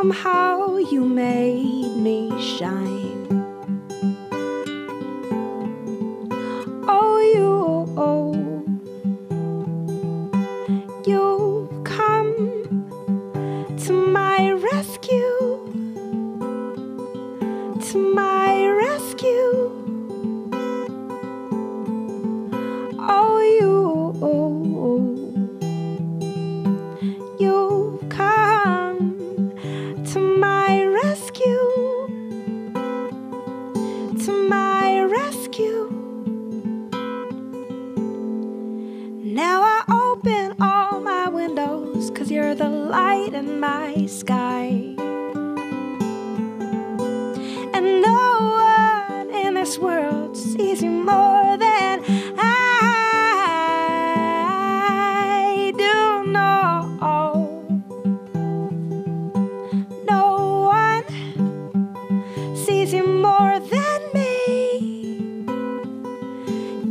somehow you made me shine. Oh, you've come to my rescue, to my rescue. Oh, you've come to my rescue, to my rescue. Now I open all my windows, 'cause you're the light in my sky. And no one in this world sees you more than I do. No one sees you more than me.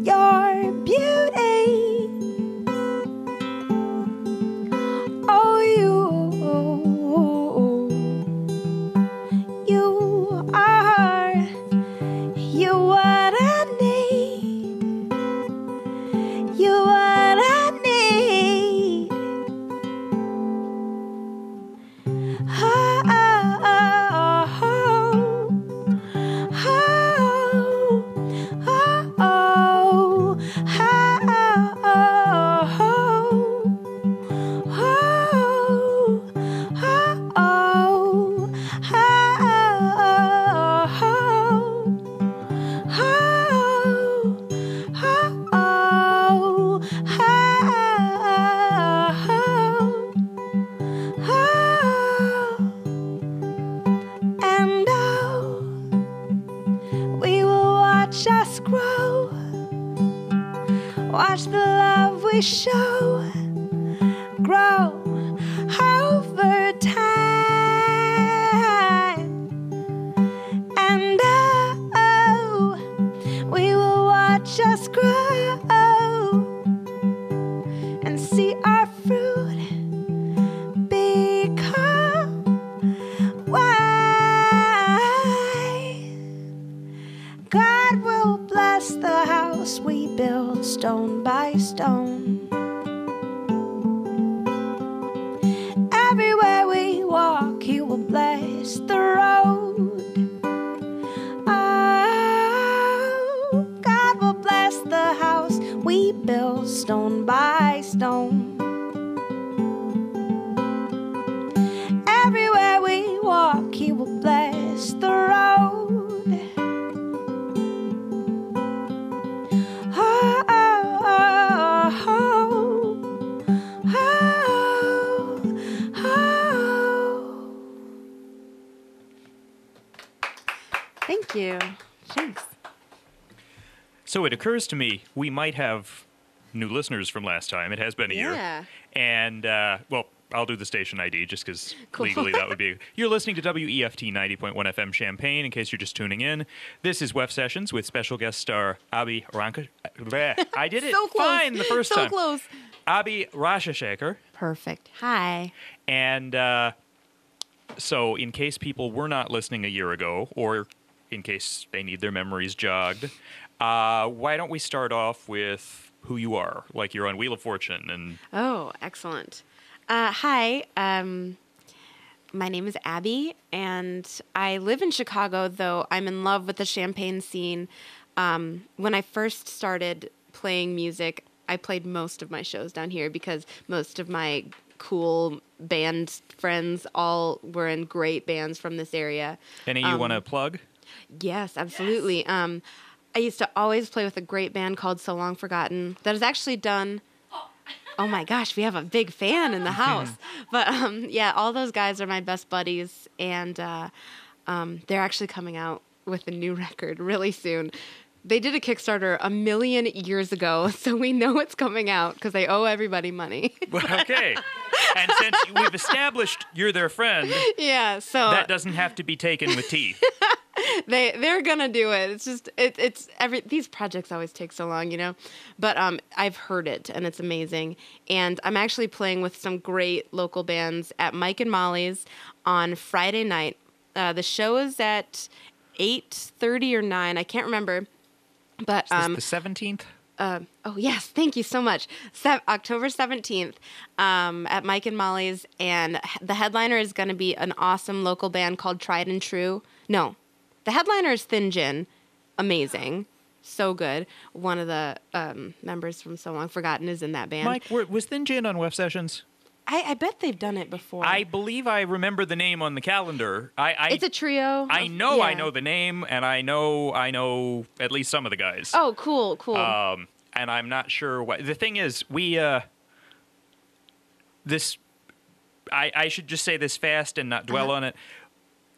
Your beauty. Oh, you are, you what I need, you what I need. Oh, oh, oh, oh, and oh, we will watch us grow, watch the love we show grow over time. And oh, we will watch us grow and see our fruit become wine. God will bless the house we build stone by stone. Everywhere we walk, He will bless the road. Oh, God will bless the house we build stone by stone. Everywhere we walk, He will bless the road. Oh, oh, oh, oh, oh. Thank you. Thanks. So it occurs to me we might have new listeners from last time. It has been a year. And, well, I'll do the station ID just because legally that would be... You're listening to WEFT 90.1 FM Champaign, in case you're just tuning in. This is WEFT Sessions with special guest star Abbi Rajasekhar. I did it So close. fine the first time. So close. Abbi Rajasekhar. Perfect. Hi. And so in case people were not listening a year ago, or in case they need their memories jogged, why don't we start off with who you are? Like you're on Wheel of Fortune. And Oh, excellent. Hi. My name is Abbi, and I live in Chicago, though I'm in love with the Champaign scene. When I first started playing music, I played most of my shows down here because most of my cool band friends all were in great bands from this area. any you want to plug? Yes, absolutely. Yes. I used to always play with a great band called So Long Forgotten that is actually done... Oh my gosh, we have a big fan in the house. But yeah, all those guys are my best buddies, and they're actually coming out with a new record really soon. They did a Kickstarter 1 million years ago, so we know it's coming out because they owe everybody money. Okay. And since we've established you're their friend, yeah, so that doesn't have to be taken with teeth. They're gonna do it. It's just these projects always take so long, you know. But I've heard it and it's amazing. And I'm actually playing with some great local bands at Mike and Molly's on Friday night. The show is at 8:30 or 9. I can't remember. But is this the 17th? Oh yes, thank you so much. October 17th at Mike and Molly's, and the headliner is going to be an awesome local band called Tried and True. No, the headliner is Thin Gin. Amazing, so good. One of the members from So Long Forgotten is in that band. Mike, was Thin Gin on WEFT Sessions? I bet they've done it before. I believe I remember the name on the calendar. It's a trio. I know the name, and I know at least some of the guys. Oh, cool. And I'm not sure what the thing is. I should just say this fast and not dwell on it.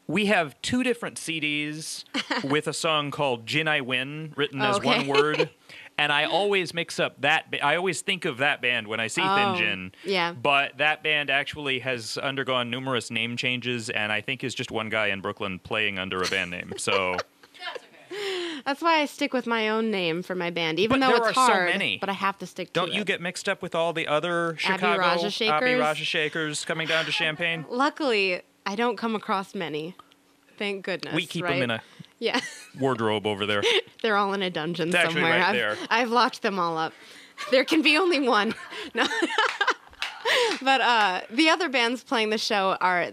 We have 2 different CDs with a song called Gin I Win, written as one word. And I always mix up I always think of that band when I see Thin Gin. Yeah. But that band actually has undergone numerous name changes, and I think is just one guy in Brooklyn playing under a band name. So That's okay. That's why I stick with my own name for my band, even though it's hard. There are so many. But I have to stick to it. Don't you get mixed up with all the other Chicago Abbi Rajasekhars coming down to Champaign? Luckily, I don't come across many. Thank goodness. We keep them in a wardrobe over there. They're all in a dungeon It's somewhere. Actually right there. I've locked them all up. There can be only one. No. But the other bands playing the show are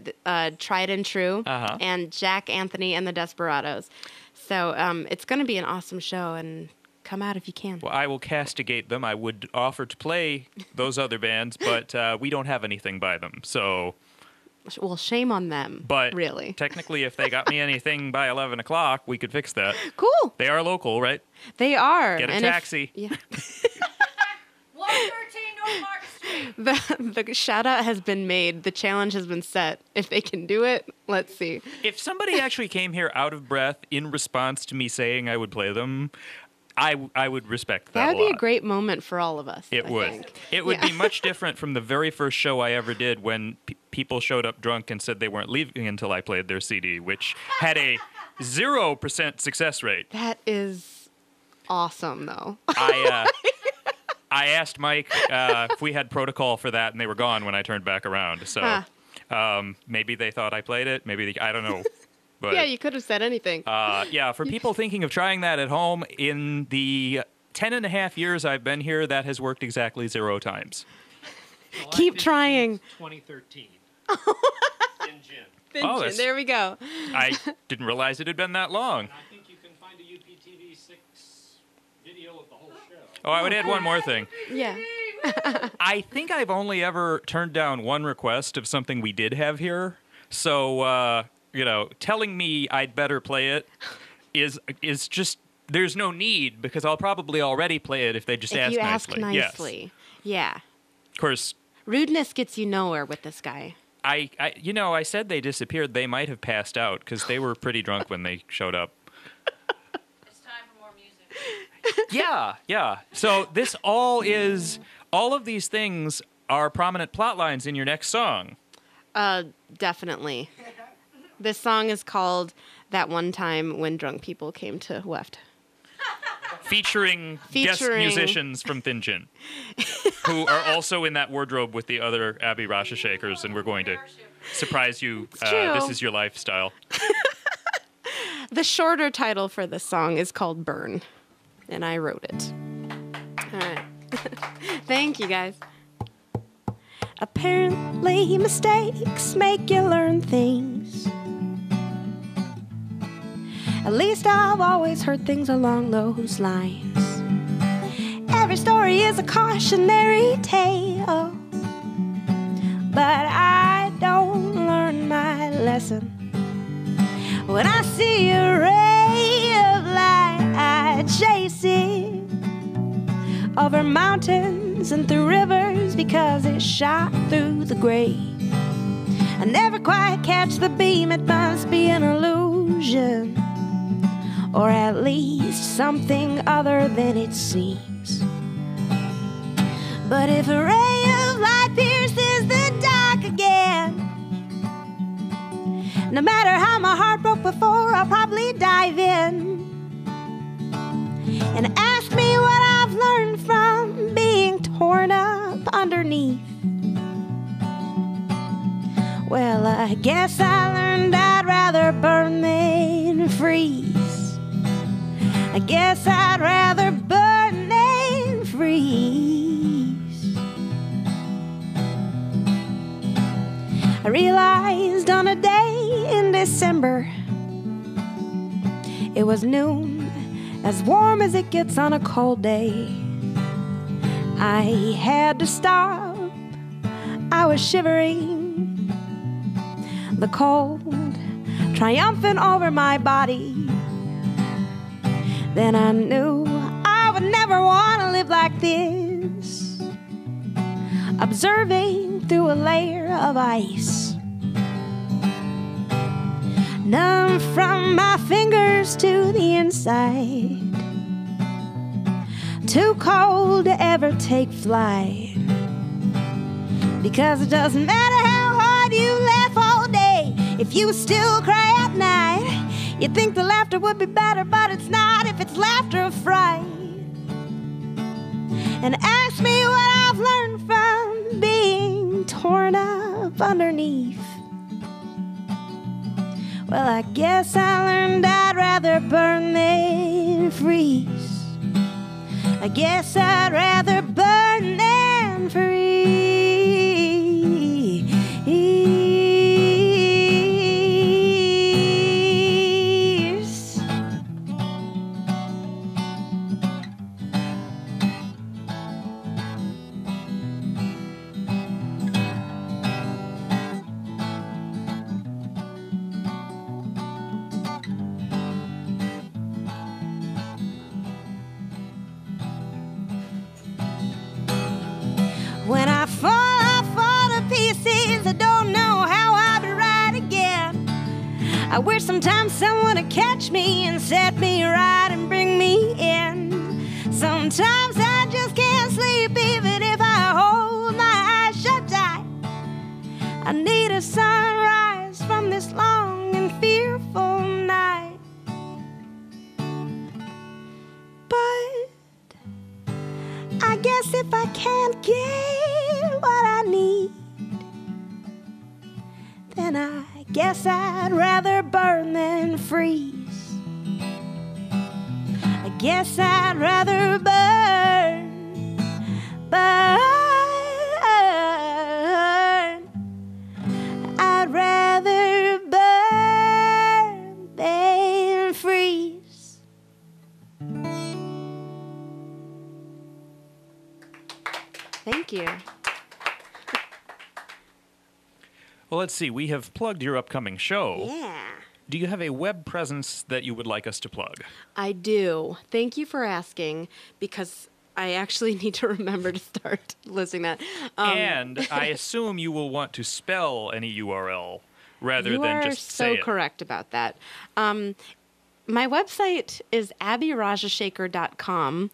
Tried and True and Jack Anthony and the Desperados. So it's going to be an awesome show, and come out if you can. Well, I will castigate them. I would offer to play those other bands, but we don't have anything by them. So, well, shame on them. But really, technically, if they got me anything by 11 o'clock, we could fix that. Cool. They are local, right? They are. Get a taxi. Yeah. 113 North Market Street. The shout out has been made. The challenge has been set. If they can do it, let's see. If somebody actually came here out of breath in response to me saying I would play them, I would respect that. That would be a great moment for all of us. It would. It would be much different from the very first show I ever did when people showed up drunk and said they weren't leaving until I played their CD, which had a 0% success rate. That is awesome, though. I asked Mike if we had protocol for that, and they were gone when I turned back around. So maybe they thought I played it. Maybe I don't know. But, yeah, you could have said anything. For people thinking of trying that at home, in the 10.5 years I've been here, that has worked exactly 0 times. Well, Keep trying. 2013. Thin Gin. There we go. I didn't realize it had been that long. And I think you can find a UPTV 6 video of the whole show. Oh, I would add one more thing. Yeah. I think I've only ever turned down one request of something we did have here. So, telling me I'd better play it is just, there's no need, because I'll probably already play it if they just ask nicely. If you ask nicely. Yes. Yeah. Of course. Rudeness gets you nowhere with this guy. I said they disappeared. They might have passed out because they were pretty drunk when they showed up. It's time for more music. Yeah. So this all of these things are prominent plot lines in your next song. Definitely. This song is called That One Time When Drunk People Came to WEFT. Featuring guest musicians from Thin Gin, who are also in that wardrobe with the other Abbi Rajasekhars, and we're going to surprise you. This is your lifestyle. The shorter title for this song is called Burn, and I wrote it. All right. Thank you, guys. Apparently, mistakes make you learn things. At least I've always heard things along those lines. Every story is a cautionary tale, but I don't learn my lesson. When I see a ray of light, I chase it over mountains and through rivers, because it shot through the gray. I never quite catch the beam, it must be an illusion, or at least something other than it seems. But if a ray of light pierces the dark again, no matter how my heart broke before I'll probably dive in and ask me what I've learned from being torn up underneath. Well, I guess I learned I'd rather burn than freeze. I guess I'd rather burn than freeze. I realized on a day in December, it was noon, as warm as it gets on a cold day. I had to stop. I was shivering, the cold triumphant over my body. Then I knew I would never want to live like this, observing through a layer of ice, numb from my fingers to the inside, too cold to ever take flight. Because it doesn't matter how hard you laugh all day, if you still cry at night, you'd think the laughter would be better, but it's not if it's laughter of fright. And ask me what I've learned from being torn up underneath. Well, I guess I learned I'd rather burn than freeze. I guess I'd rather burn than freeze. When I fall to pieces, I don't know how I'll be right again. I wish sometimes someone would catch me and set me right and bring me in. Sometimes I just can't sleep even if I hold my eyes shut tight. I need a sunrise from this long and fearful night. But I guess if I can't get what I need, then I guess I'd rather burn than freeze. I guess I'd rather burn. I'd rather burn than freeze. Thank you. Well, let's see. We have plugged your upcoming show. Yeah. Do you have a web presence that you would like us to plug? I do. Thank you for asking, because I actually need to remember to start listing that. And I assume you will want to spell any URL rather than just say it. You are so correct about that. My website is abbirajasekhar.com.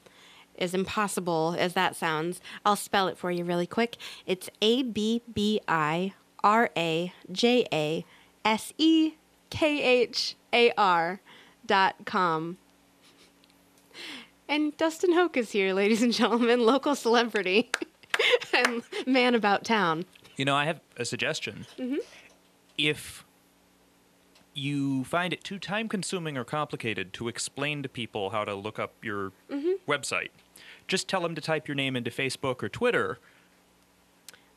As impossible as that sounds, I'll spell it for you really quick. It's ABBIRAJASEKHAR.com. And Dustin Hoke is here, ladies and gentlemen, local celebrity and man about town. You know, I have a suggestion. Mm-hmm. If you find it too time-consuming or complicated to explain to people how to look up your website, just tell them to type your name into Facebook or Twitter.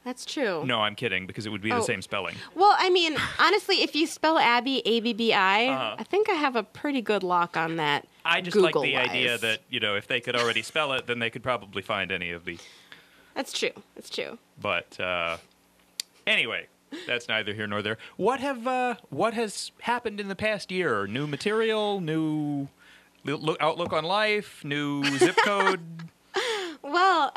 That's true. No, I'm kidding, because it would be the same spelling. Well, I mean, honestly, if you spell Abbi, A-B-B-I, I think I have a pretty good lock on that. I just like the idea that, you know, if they could already spell it, then they could probably find any of the... That's true. That's true. But anyway, that's neither here nor there. What has happened in the past year? New material, new outlook on life, new zip code? Well,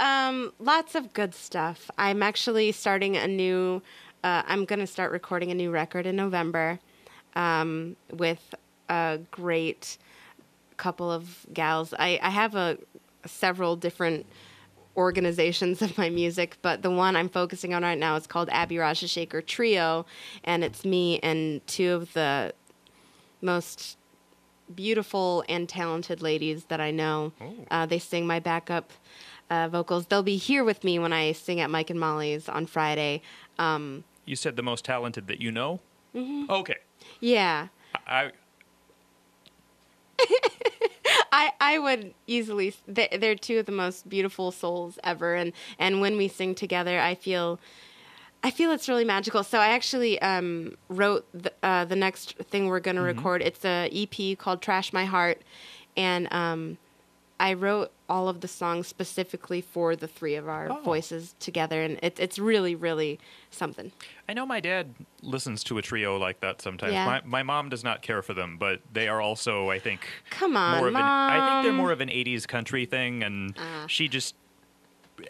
lots of good stuff. I'm actually starting a new, I'm going to start recording a new record in November with a great couple of gals. I have several different organizations of my music, but the one I'm focusing on right now is called Abbi Rajasekhar Trio, and it's me and two of the most beautiful and talented ladies that I know. They sing my backup vocals. They'll be here with me when I sing at Mike and Molly's on Friday. You said the most talented that you know? Mm-hmm. Okay. Yeah. I would easily. They're two of the most beautiful souls ever, and when we sing together, I feel it's really magical. So I actually wrote the next thing we're going to record. It's a EP called Trash My Heart, and I wrote all of the songs specifically for the three of our voices together, and it's really, really something. I know my dad listens to a trio like that sometimes. Yeah. My mom does not care for them, but they are also, I think, Come on, more of Mom. I think they're more of an 80s country thing, and she just...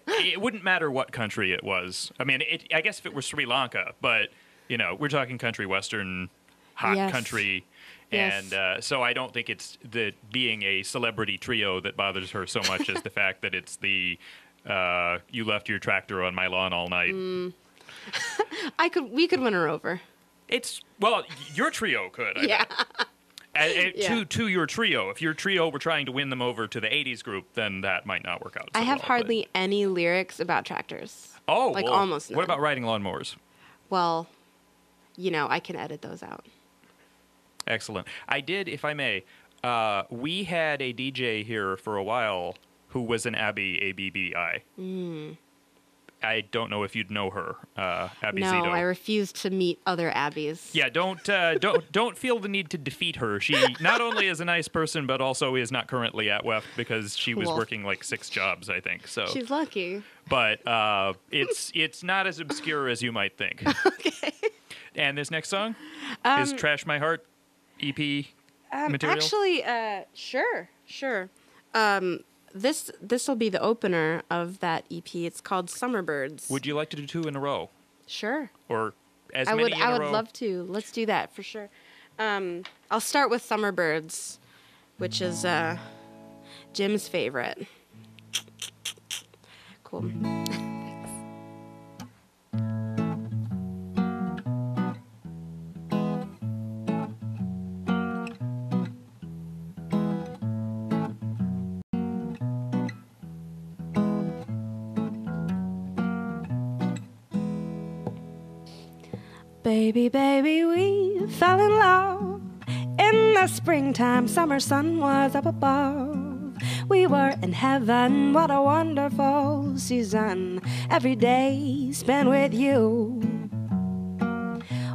It wouldn't matter what country it was. I mean, I guess if it were Sri Lanka, but, you know, we're talking country western, hot country... Yes. And so I don't think it's the being a celebrity trio that bothers her so much as the fact that it's the you left your tractor on my lawn all night. We could win her over. Your trio could. Yeah. To your trio. If your trio were trying to win them over to the 80s group, then that might not work out. I have hardly any lyrics about tractors. Almost none. What about riding lawnmowers? Well, I can edit those out. Excellent. I did, if I may, we had a DJ here for a while who was an Abbi, A-B-B-I. I don't know if you'd know her, Abbi No, Zito. I refuse to meet other Abbis. Yeah, don't feel the need to defeat her. She not only is a nice person, but also is not currently at WEFT because she was working like 6 jobs, I think. So she's lucky. But it's not as obscure as you might think. Okay. And this next song is Trash My Heart EP material? Actually, sure. This will be the opener of that EP. It's called Summerbirds. Would you like to do 2 in a row? Sure. Or as many in a row? I would love to. Let's do that for sure. I'll start with Summerbirds, which is Jim's favorite. Cool. Baby, baby, we fell in love in the springtime. Summer sun was up above. We were in heaven, what a wonderful season. Every day spent with you.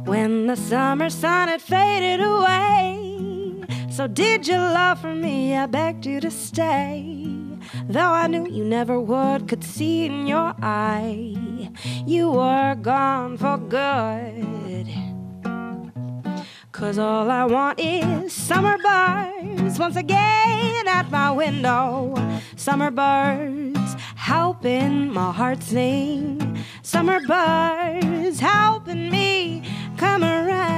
When the summer sun had faded away, so did your love for me, I begged you to stay. Though I knew you never would, could see in your eye you were gone for good. 'Cause all I want is summer birds once again at my window. Summer birds helping my heart sing. Summer birds helping me come around.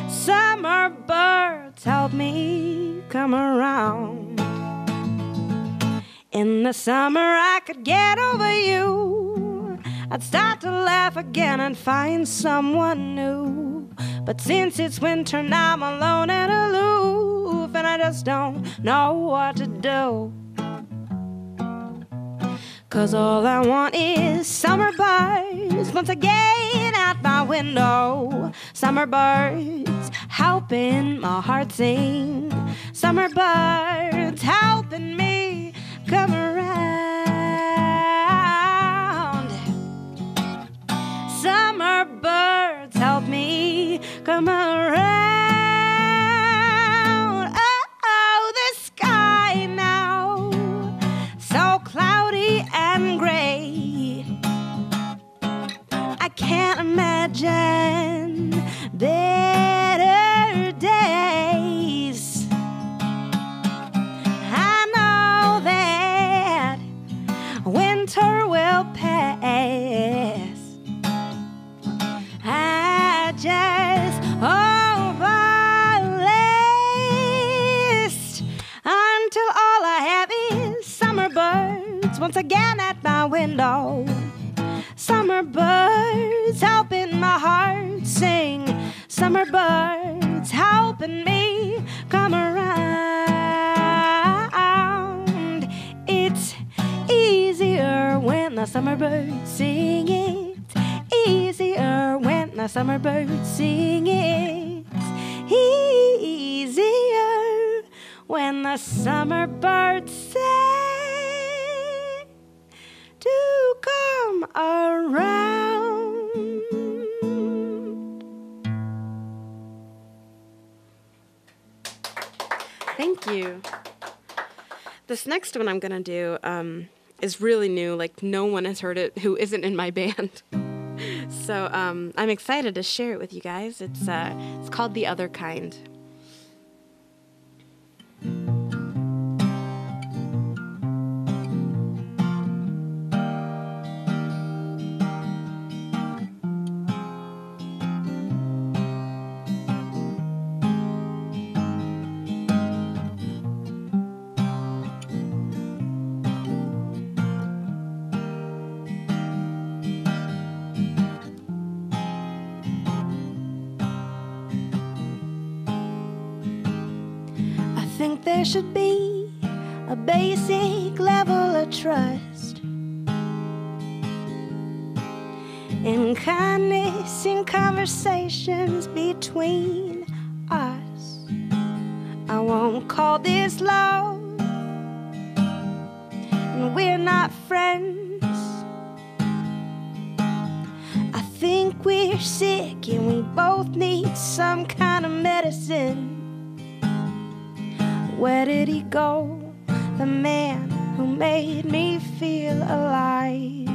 Summer birds help me come around. In the summer I could get over you. I'd start to laugh again and find someone new. But since it's winter now I'm alone and aloof, and I just don't know what to do. 'Cause all I want is summer birds once again at my window. Summer birds helping my heart sing. Summer birds helping me come around. Summer birds help me come around. Oh, the sky now, so cloudy and gray. I can't imagine better days. I know that winter will pass. I just hope I last until all I have is summer birds once again at my window. Summer birds helping my heart summer's helping me come around. It's easier when the summer birds sing. It's easier when the summer birds sing. It's easier when the summer birds sing to come around. Thank you. This next one I'm gonna do is really new. Like, no one has heard it who isn't in my band. So I'm excited to share it with you guys. It's called The Other Kind. I think there should be a basic level of trust and kindness in conversations between us. I won't call this love, and we're not friends. I think we're sick and we both need some kind of medicine. Where did he go, the man who made me feel alive?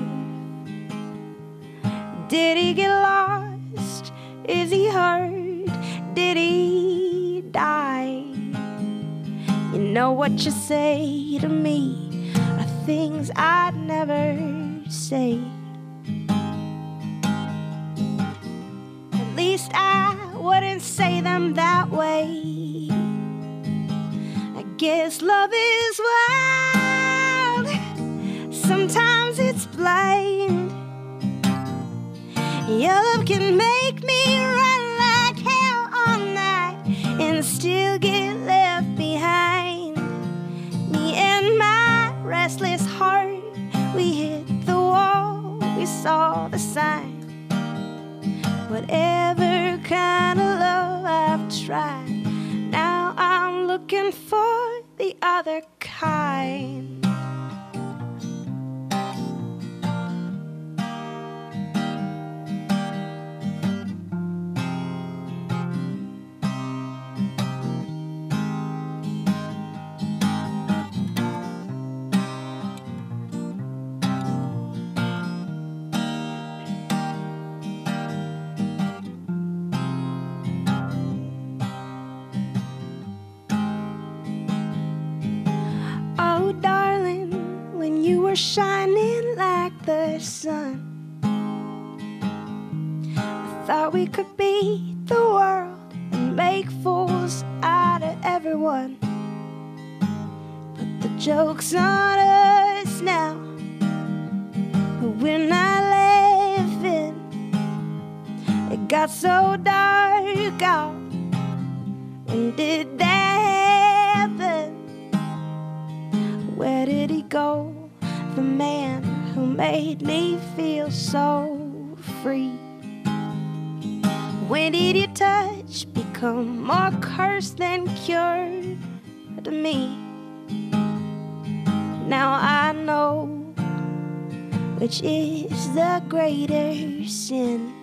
Did he get lost? Is he hurt? Did he die? You know what you say to me are things I'd never say. At least I wouldn't say them that way. I guess love is wild, sometimes it's blind. Your love can make me run like hell all night and still get left behind. Me and my restless heart, we hit the wall, we saw the sign. Whatever kind of love I've tried, now I'm looking for the other kind. Shining like the sun, I thought we could beat the world and make fools out of everyone. But the joke's on us now, we're not living. It got so dark out. When did that happen? Where did he go, the man who made me feel so free? When did your touch become more cursed than cured to me? Now I know which is the greater sin,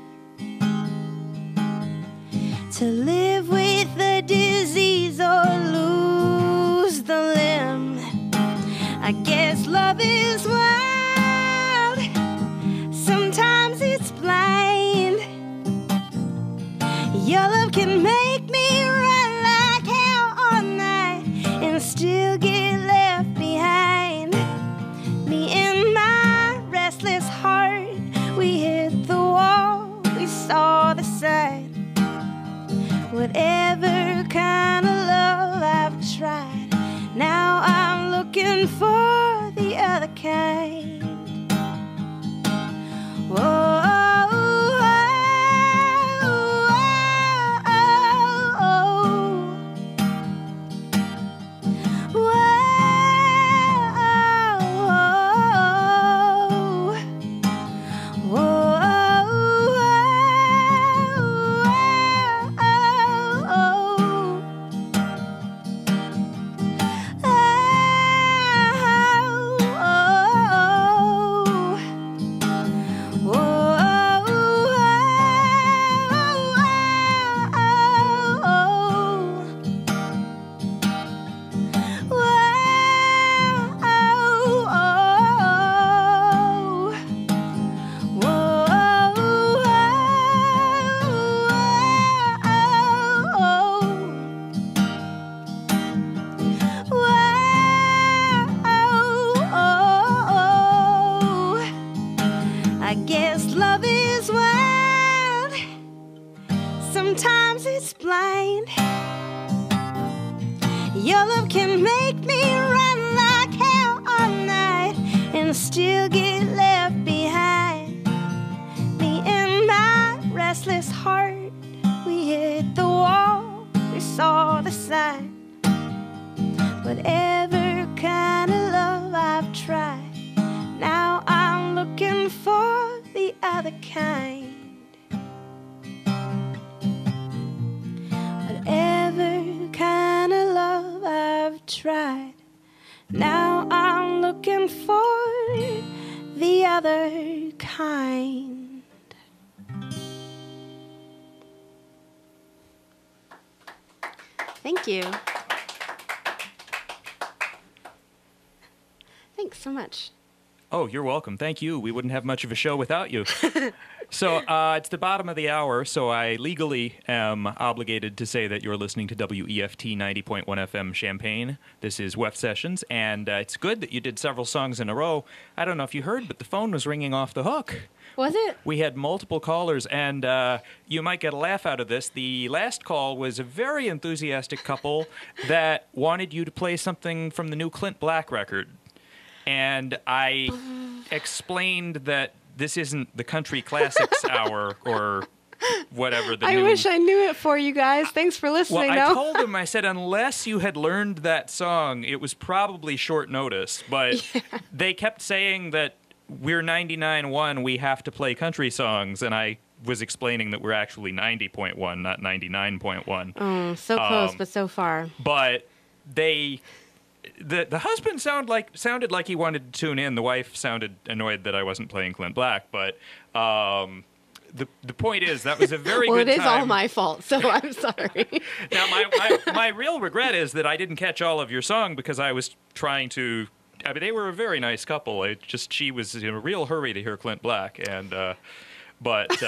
to live with the disease or lose the limb. I guess love is wild, sometimes it's blind. Your love can make me run like hell all night and still get left behind. Me and my restless heart, we hit the wall, we saw the sign. Whatever kind of love I've tried, now I'm looking for the other kind. Whoa, oh, oh, oh, blind. Your love can make me run like hell all night and still get left behind. Me and my restless heart, we hit the wall, we saw the sign. Whatever kind of love I've tried, now I'm looking for the other kind. Whatever kind of love I've tried, now I'm looking for the other kind. Thank you. Thanks so much. Oh, you're welcome. Thank you. We wouldn't have much of a show without you. So it's the bottom of the hour, so I legally am obligated to say that you're listening to WEFT 90.1 FM Champaign. This is WEFT Sessions, and it's good that you did several songs in a row. I don't know if you heard, but the phone was ringing off the hook. Was it? We had multiple callers, and you might get a laugh out of this. The last call was a very enthusiastic couple that wanted you to play something from the new Clint Black record. And I explained that this isn't the Country Classics Hour or whatever. I wish I knew it for you guys. Thanks for listening. Well, I told him, I said, unless you had learned that song, it was probably short notice. But they kept saying that we're 99.1, we have to play country songs. And I was explaining that we're actually 90.1, not 99.1. Oh, so close, but so far. But they... The husband sounded like he wanted to tune in. The wife sounded annoyed that I wasn't playing Clint Black. But the point is, that was a very good time. Well, it is all my fault, so I'm sorry. Now, my real regret is that I didn't catch all of your song because I was trying to... I mean, they were a very nice couple. She was in a real hurry to hear Clint Black, and... But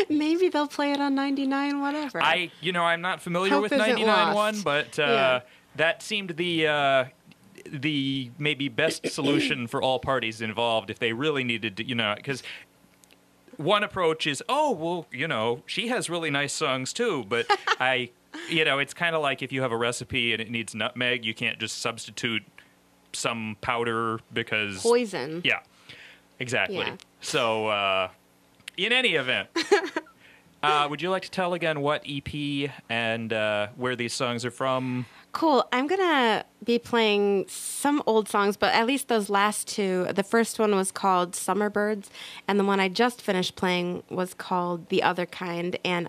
maybe they'll play it on 99, whatever. I'm not familiar with 99.1, but that seemed the maybe best solution for all parties involved if they really needed to, because one approach is, she has really nice songs too, but it's kind of like if you have a recipe and it needs nutmeg, you can't just substitute some powder because... Poison. Yeah, exactly. Yeah. So, in any event... would you like to tell again what EP and where these songs are from? Cool. I'm going to be playing some old songs, but at least those last two. The first one was called Summer Birds, and the one I just finished playing was called The Other Kind. And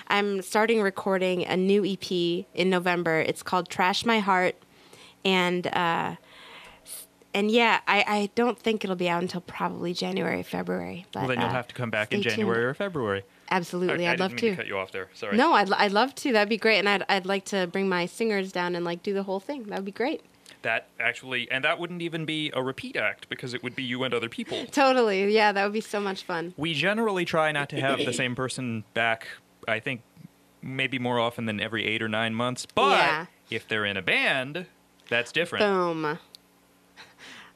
I'm starting recording a new EP in November. It's called Trash My Heart. And yeah, I don't think it'll be out until probably January, February. But, well, then you'll have to come back in January or February. Absolutely, I'd love to. I didn't mean to cut you off there. Sorry. No, I'd love to. That'd be great, and I'd like to bring my singers down and do the whole thing. That would be great. That actually, and that wouldn't even be a repeat act because it would be you and other people. Totally, yeah, that would be so much fun. We generally try not to have the same person back. I think maybe more often than every 8 or 9 months. But if they're in a band, that's different. Boom.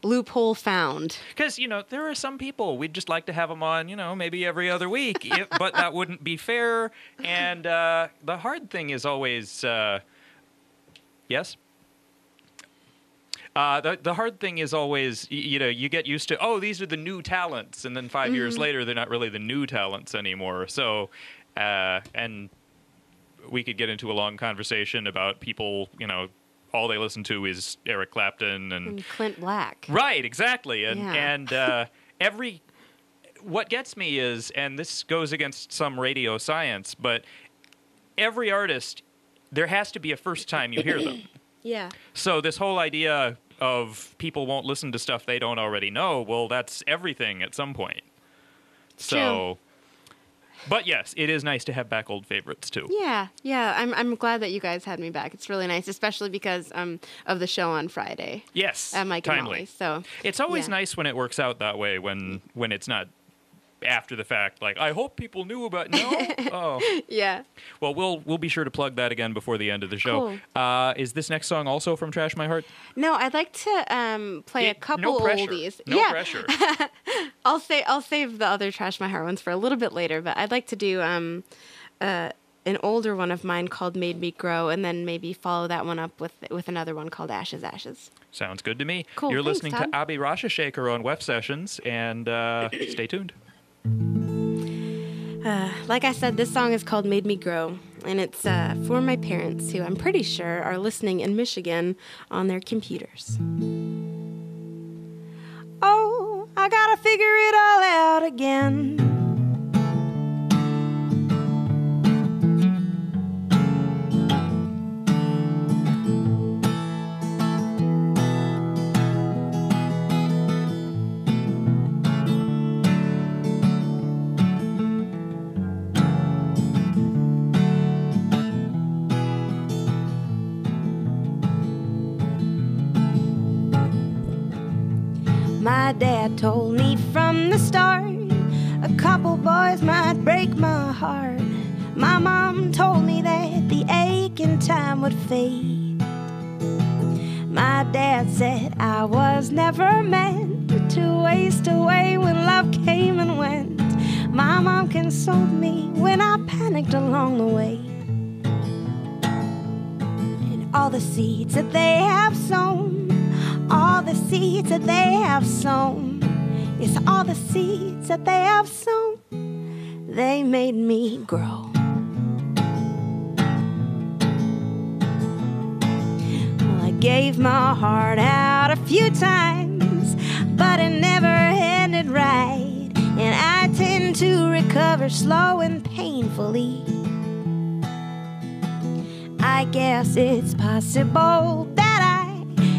Loophole found. Because, there are some people, we'd just like to have them on, maybe every other week, but that wouldn't be fair. And the hard thing is always, yes? The hard thing is always, you get used to, these are the new talents. And then 5 years later, they're not really the new talents anymore. So, and we could get into a long conversation about people, all they listen to is Eric Clapton and Clint Black. Right, exactly. And what gets me is, and this goes against some radio science, but every artist, there has to be a first time you hear them. Yeah. So this whole idea of people won't listen to stuff they don't already know, well, that's everything at some point. So... But yes, it is nice to have back old favorites too. Yeah. I'm glad that you guys had me back. It's really nice, especially because of the show on Friday. Yes, at Mike timely. And Molly. So it's always nice when it works out that way. When it's not after the fact. Like, I hope people knew about. No. Oh. Yeah. Well, we'll be sure to plug that again before the end of the show. Cool. Is this next song also from Trash My Heart? No, I'd like to play a couple oldies. No pressure. I'll save the other Trash My Heart ones for a little bit later, but I'd like to do an older one of mine called Made Me Grow, and then maybe follow that one up with another one called Ashes, Ashes. Sounds good to me. Cool. You're Thanks, listening Todd. to Abbi Rajasekhar on WEFT Sessions, and stay tuned. Like I said, this song is called Made Me Grow, and it's for my parents, who I'm pretty sure are listening in Michigan on their computers. Oh, I gotta figure it all out again. My dad told me from the start, a couple boys might break my heart. My mom told me that the ache in time would fade. My dad said I was never meant to waste away when love came and went. My mom consoled me when I panicked along the way. And all the seeds that they have sown, all the seeds that they have sown, yes, all the seeds that they have sown, they made me grow. Well, I gave my heart out a few times, but it never ended right, and I tend to recover slow and painfully. I guess it's possible that I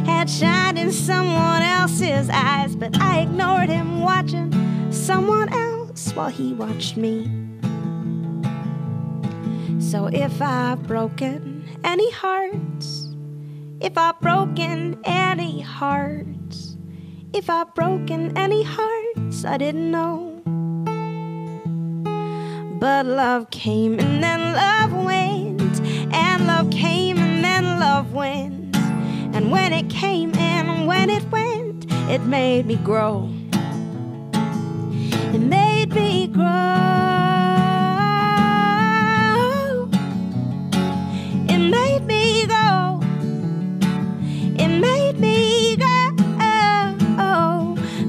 had shined in someone else's eyes, but I ignored him watching someone else while he watched me. So if I've broken any hearts, if I've broken any hearts, if I've broken any hearts, I didn't know. But love came and then love went, and love came and then love went. And when it came and when it went, it made me grow. It made me grow. It made me go. It made me go.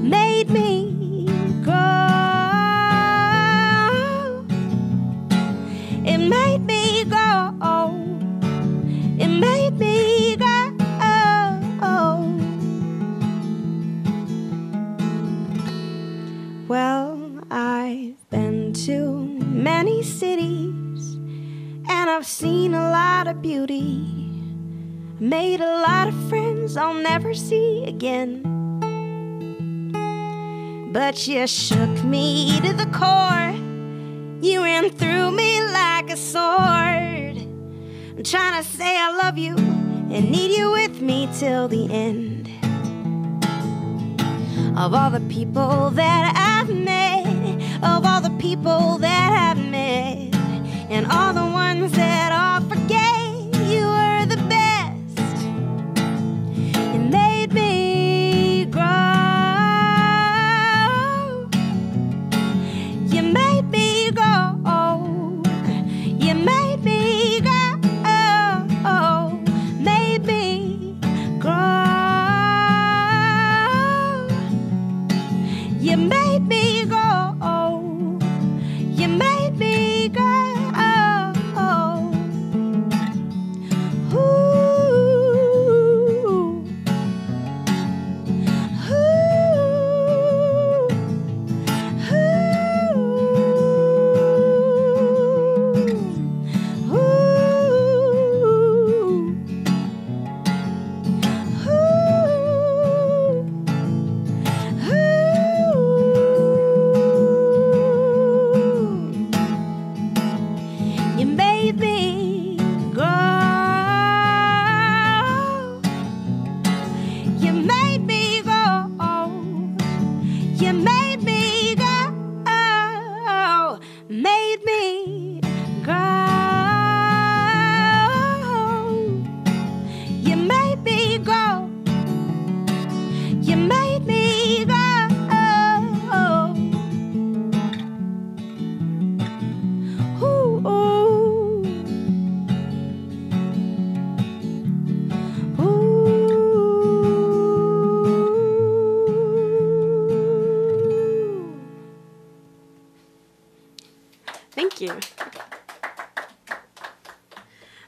Made me grow. It made me go. It made me go. Well, I've been to many cities, and I've seen a lot of beauty, made a lot of friends I'll never see again. But you shook me to the core, you ran through me like a sword. I'm trying to say I love you and need you with me till the end. Of all the people that I've met, of all the people that I've met, and all the ones that I'll forget, you were the best. It made me grow. You made me go. You made me go. Made me grow. You made me go. You made me go.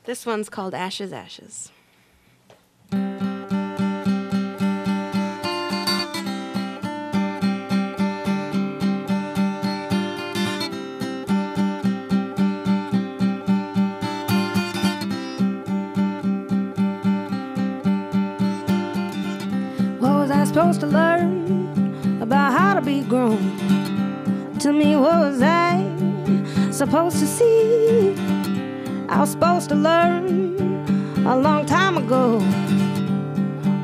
This one's called Ashes, Ashes. What was I supposed to learn about how to be grown? Tell me, what was I supposed to see? I was supposed to learn a long time ago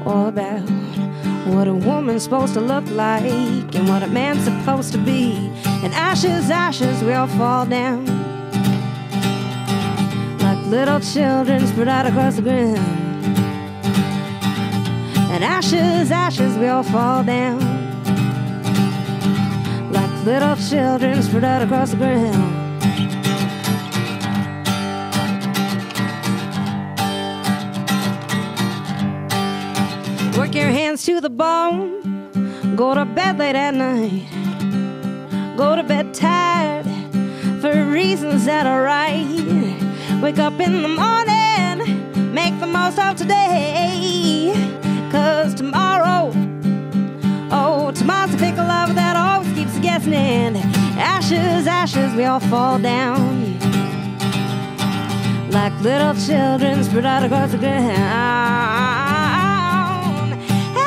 all about what a woman's supposed to look like and what a man's supposed to be. And ashes, ashes, we all fall down like little children spread out across the ground. And ashes, ashes, we all fall down like little children spread out across the ground. Work your hands to the bone, go to bed late at night, go to bed tired for reasons that are right. Wake up in the morning, make the most of today, 'cause tomorrow, oh, tomorrow's a fickle love that always keeps us guessing. And ashes, ashes, we all fall down like little children spread out across the ground.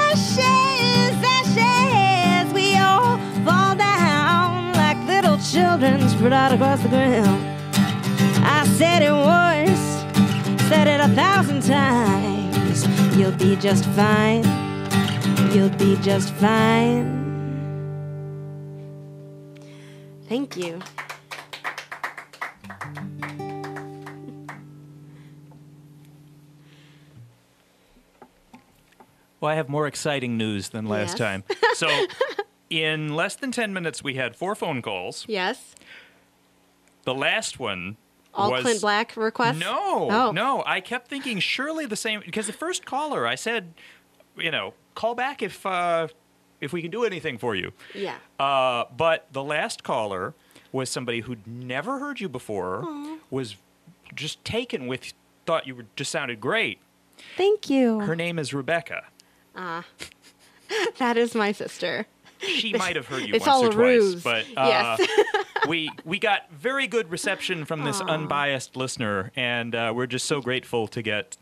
Ashes, ashes, we all fall down like little children spread out across the ground. I said it once, said it 1,000 times. You'll be just fine. You'll be just fine. Thank you. Well, I have more exciting news than last Yes. time. So, in less than 10 minutes, we had 4 phone calls. Yes. The last one All was... Clint Black requests? No, Oh. no. I kept thinking surely the same... Because the first caller, I said, you know, call back if we can do anything for you. Yeah. But the last caller was somebody who'd never heard you before, was just taken with... Thought you were just sounded great. Thank you. Her name is Rebecca. That is my sister. She might have heard you It's once all or a twice, ruse. but Yes. we got very good reception from this unbiased listener, and we're just so grateful to get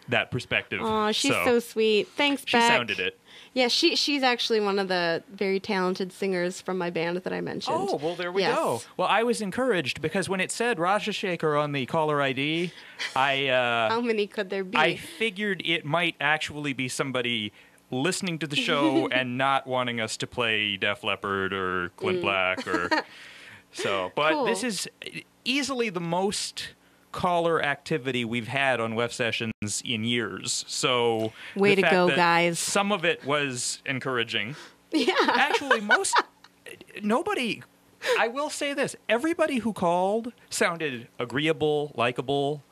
that perspective. Aw, she's so sweet. Thanks, She Beck. sounded it. Yeah, she's actually one of the very talented singers from my band that I mentioned. Oh, well, there we Yes. go. Well, I was encouraged because when it said Rajasekhar on the caller ID, How many could there be? I figured it might actually be somebody listening to the show and not wanting us to play Def Leppard or Clint Black or so. But Cool. this is easily the most caller activity we've had on WEFT sessions in years. So Way the to fact go, that guys. Some of it was encouraging. Yeah. Actually, nobody. I will say this: everybody who called sounded agreeable, likable,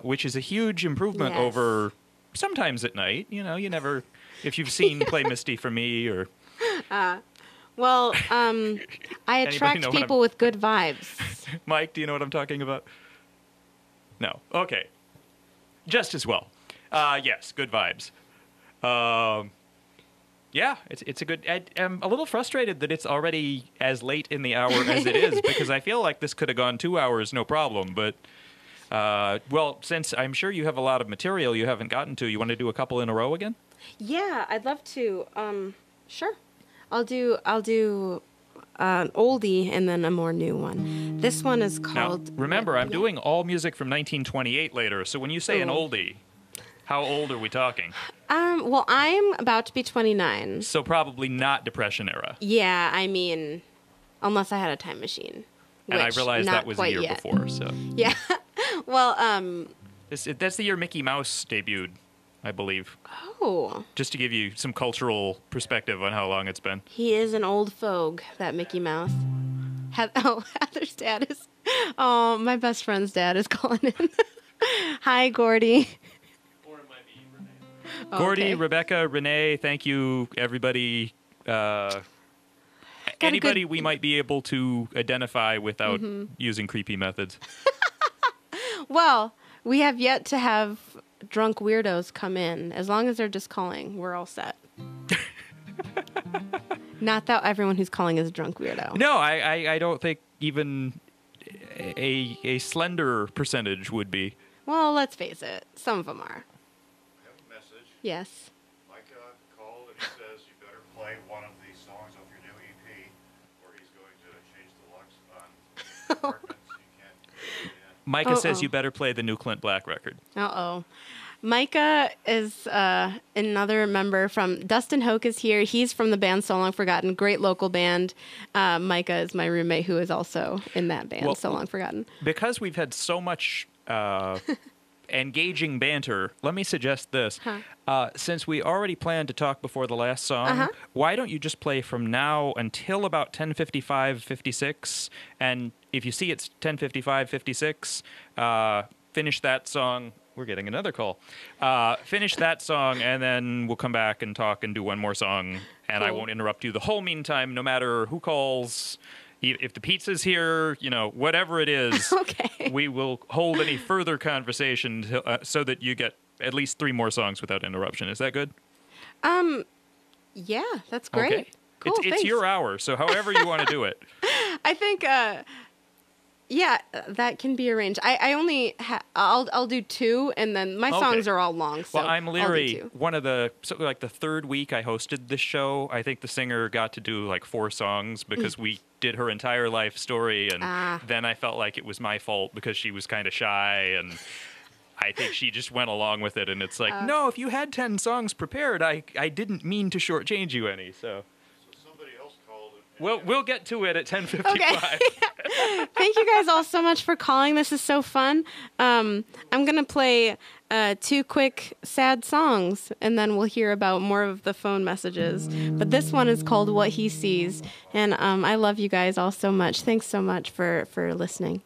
which is a huge improvement Yes. over sometimes at night. You know, you never. If you've seen Play Misty for Me or Well, I attract know what people with good vibes. Mike, do you know what I'm talking about? No. Okay. Just as well. Yes, good vibes. Yeah, it's a good... I'm a little frustrated that it's already as late in the hour as it is, because I feel like this could have gone 2 hours, no problem. But, well, since I'm sure you have a lot of material you haven't gotten to, you want to do a couple in a row again? Yeah, I'd love to. Sure. I'll do an oldie and then a more new one. This one is Now, called... remember, I'm Yeah. doing all music from 1928 later, so when you say an Ooh. oldie, how old are we talking? Well, I'm about to be 29. So probably not Depression era. Yeah, I mean, unless I had a time machine. And I which realized not that was a quite year yet. before, so... Yeah. Well, That's the year Mickey Mouse debuted, I believe. oh, Just to give you some cultural perspective on how long it's been. he is an old fogue, that Mickey Mouse. Heather's dad is... Oh, my best friend's dad is calling in. Hi, Gordy. Or it might be Renee. Gordy, Okay. Rebecca, Renee, thank you, everybody. Anybody good- we might be able to identify without using creepy methods. Well, We have yet to have drunk weirdos come in. As long as they're just calling, we're all set. Not that everyone who's calling is a drunk weirdo. No, I don't think even a slender percentage would be. Well, let's face it. Some of them are. I have a message. Yes. Micah called and he says you better play one of these songs off your new EP or he's going to change the locks on apartments. You can't get in. Micah says you better play the new Clint Black record. Uh-oh. Micah is another member from... Dustin Hoke is here. He's from the band So Long Forgotten. Great local band. Micah is my roommate who is also in that band, So Long Forgotten. Because we've had so much engaging banter, let me suggest this. Since we already planned to talk before the last song, why don't you just play from now until about 10:55, 56, and if you see it's 10:55, 56, finish that song. We're getting another call. Finish that song, and then we'll come back and talk and do one more song, and I won't interrupt you the whole meantime, no matter who calls. If the pizza's here, whatever it is, okay. We will hold any further conversation so that you get at least 3 more songs without interruption. Is that good? Yeah, that's great. Okay. Cool, it's your hour, so however you want to do it. I think, yeah, that can be arranged. I only, I'll do 2, and then my songs are all long, so well, I'm leery. I'll do 2. One of the, the third week I hosted this show, I think the singer got to do 4 songs because we did her entire life story, and then I felt like it was my fault because she was kind of shy, and I think she just went along with it, and it's no, if you had 10 songs prepared, I didn't mean to shortchange you any, so somebody else called it. We'll get to it at 10:55. Okay. Thank you guys all so much for calling. This is so fun. I'm going to play 2 quick sad songs, and then we'll hear about more of the phone messages. But this one is called What He Sees, and I love you guys all so much. Thanks so much for listening.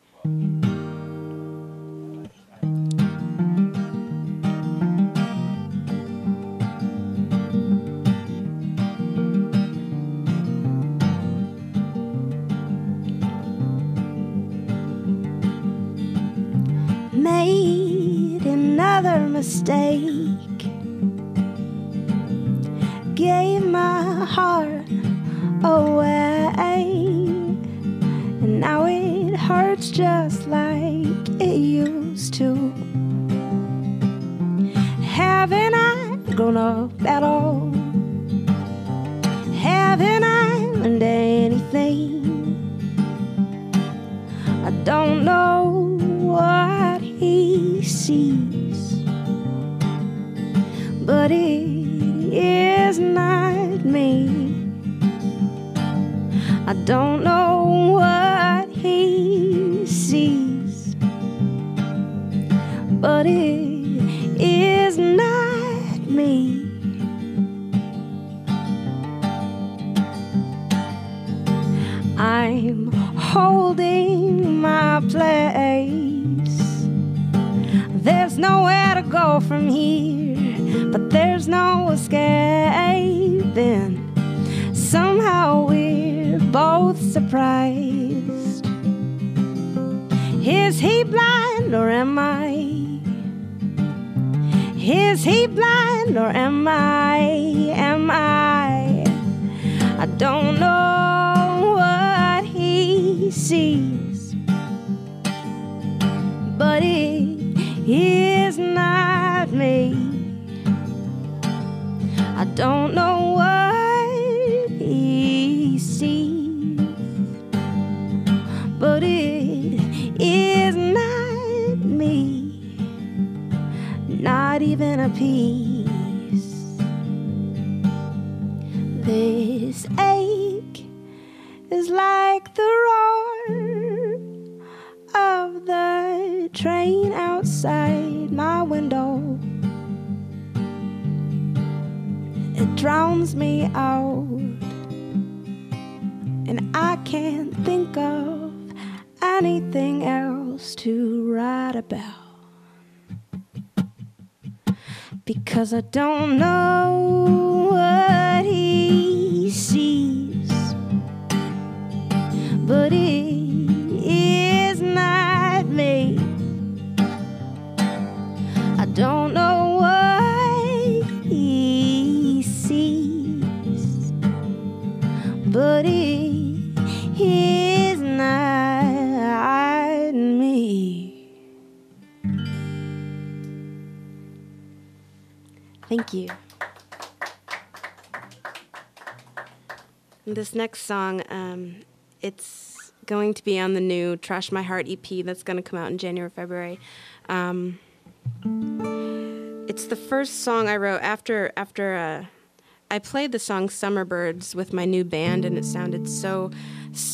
Made another mistake, gave my heart away, and now it hurts just like it used to. Haven't I grown up at all? Haven't I learned anything? I don't know what he sees, but it is not me. I don't know what he sees, but it is not me. I'm holding my place. There's nowhere to go from here, but there's no escaping. Somehow we're both surprised. Is he blind or am I? Is he blind or am I? Am I? I don't know what he sees, but it is not me. I don't know what he sees, but it is not me, not even a piece. This ache is like the roar of the train outside my window. It drowns me out, and I can't think of anything else to write about, because I don't know what he sees, but it is not me. Thank you. This next song, it's going to be on the new Trash My Heart EP that's going to come out in January, February. It's the first song I wrote after I played the song Summer Birds with my new band, and it sounded so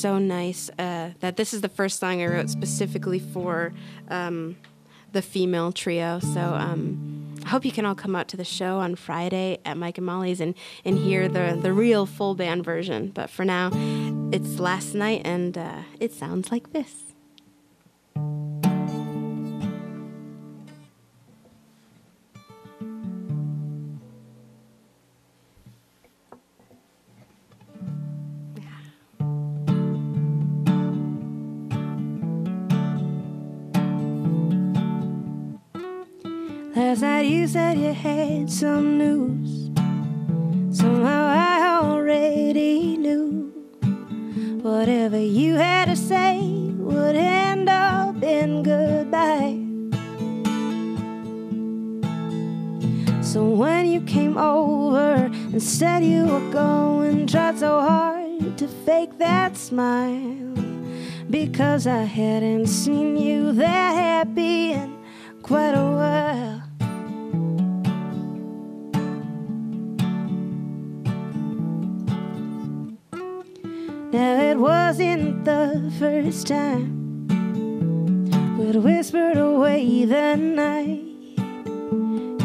nice that this is the first song I wrote specifically for the female trio. So I hope you can all come out to the show on Friday at Mike and Molly's and hear the real full band version. But for now, it's Last Night, and it sounds like this. Last night you said you had some news. Somehow I already knew whatever you had to say would end up in goodbye. So when you came over and said you were going, tried so hard to fake that smile, because I hadn't seen you that happy in quite a while. Now it wasn't the first time we'd whispered away the night.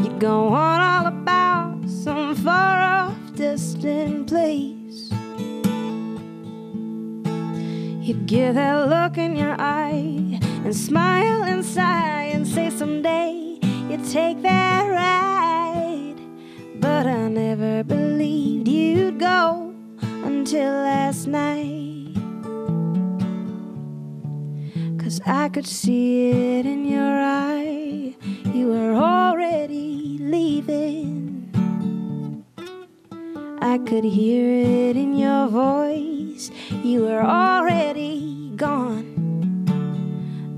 You'd go on all about some far-off distant place. You'd give that look in your eye and smile and sigh and say someday you'd take that ride. But I never believed you'd go until last night, 'cause I could see it in your eye. You were already leaving. I could hear it in your voice. You were already gone.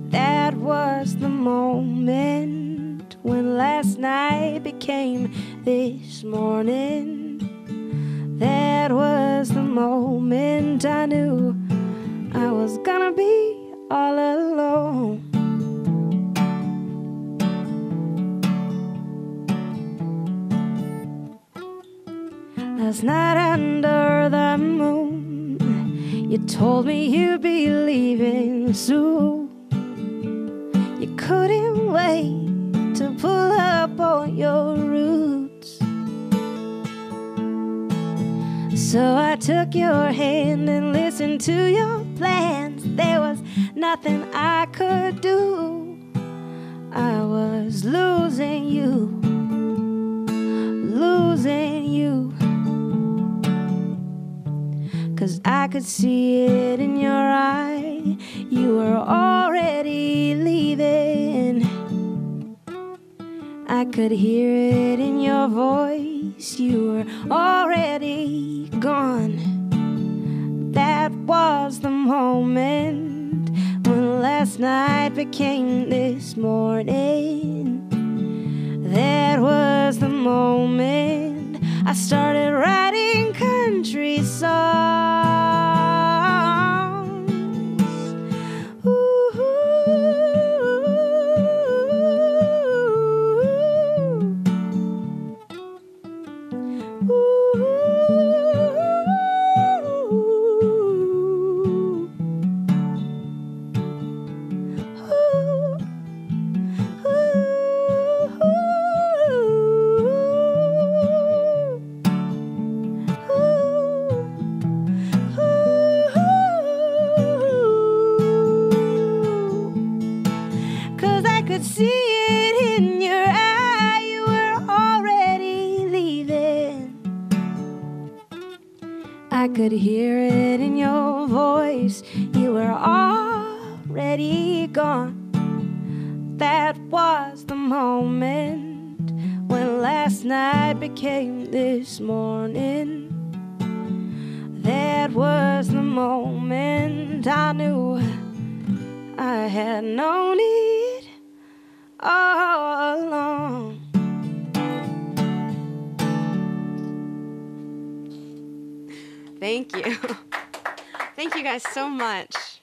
That was the moment when last night became this morning. That was the moment I knew I was gonna be all alone. Last night under the moon, you told me you'd be leaving soon. You couldn't wait to pull up on your roots. So I took your hand and listened to your plans. There was nothing I could do. I was losing you, losing you. 'Cause I could see it in your eye. You were already leaving. I could hear it in your voice. You were already gone. That was the moment when last night became this morning. That was the moment I started writing country songs. See it in your eye, you were already leaving. I could hear it in your voice. You were already gone. That was the moment when last night became this morning. That was the moment I knew I had known it all along. Thank you. Thank you guys so much.